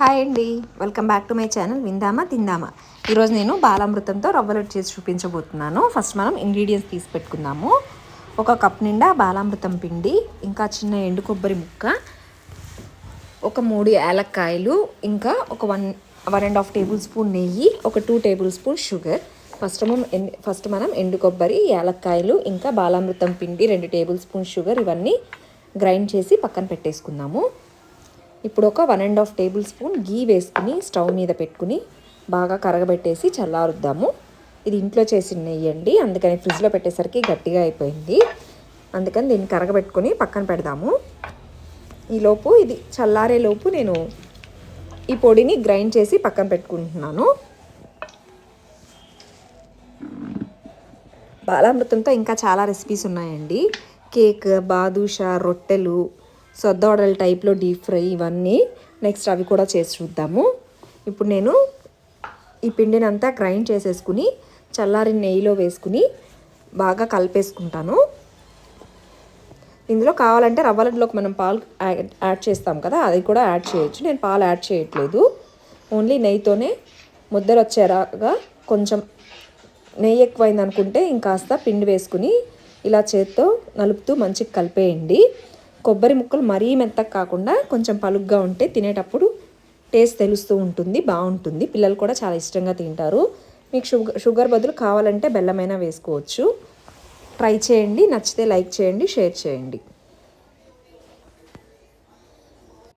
Hi అండి, welcome back to my channel విందామా తిందామా. ఈరోజు నేను బాలామృతంతో రవ్వ లడ్డు చేసి చూపించబోతున్నాను. ఫస్ట్ మనం ఇంగ్రీడియంట్స్ తీసి పెట్టుకుందాము. ఒక కప్ నిండా బాలామృతం పిండి, ఇంకా చిన్న ఎండు కొబ్బరి ముక్క, ఒక 3 యాలక్కాయలు, ఇంకా ఒక 1.5 టేబుల్ స్పూన్ నెయ్యి, ఒక 2 టేబుల్ స్పూన్ షుగర్. ఫస్ట్ మనం ఎండు కొబ్బరి, యాలక్కాయలు, ఇంకా బాలామృతం పిండి, 2 టేబుల్ స్పూన్ షుగర్ ఇవన్నీ గ్రైండ్ చేసి పక్కన పెట్టేసుకుందాము. ఇప్పుడు ఒక 1.5 టేబుల్ స్పూన్ గీ వేసుకుని స్టవ్ మీద పెట్టుకుని బాగా కరగబెట్టేసి చల్లారుద్దాము. ఇది ఇంట్లో చేసిన నెయ్యి అండి, అందుకని ఫ్రిడ్జ్లో పెట్టేసరికి గట్టిగా అయిపోయింది. అందుకని దీన్ని కరగబెట్టుకొని పక్కన పెడదాము. ఈలోపు ఇది చల్లారేలోపు నేను ఈ పొడిని గ్రైండ్ చేసి పక్కన పెట్టుకుంటున్నాను. బాలామృతంతో ఇంకా చాలా రెసిపీస్ ఉన్నాయండి. కేక్, బాదుషా, రొట్టెలు, సొద్దోడల టైప్లో డీప్ ఫ్రై, ఇవన్నీ నెక్స్ట్ అవి కూడా చేసి చూద్దాము. ఇప్పుడు నేను ఈ పిండిని అంతా గ్రైండ్ చేసేసుకుని చల్లారిన నెయ్యిలో వేసుకుని బాగా కలిపేసుకుంటాను. ఇందులో కావాలంటే రవ్వ లడ్డులోకి మనం పాలు యాడ్ చేస్తాం కదా, అది కూడా యాడ్ చేయొచ్చు. నేను పాలు యాడ్ చేయట్లేదు, ఓన్లీ నెయ్యితోనే ముద్దలు వచ్చేలాగా. కొంచెం నెయ్యి ఎక్కువైంది అనుకుంటే ఇంకాస్త పిండి వేసుకుని ఇలా చేత్తో నలుపుతూ మంచిగా కలిపేయండి. కొబ్బరి ముక్కలు మరీ మెత్తగా కాకుండా కొంచెం పలుగ్గా ఉంటే తినేటప్పుడు టేస్ట్ తెలుస్తూ ఉంటుంది, బాగుంటుంది. పిల్లలు కూడా చాలా ఇష్టంగా తింటారు. మీకు షుగర్ బదులు కావాలంటే బెల్లమైనా వేసుకోవచ్చు. ట్రై చేయండి, నచ్చితే లైక్ చేయండి, షేర్ చేయండి.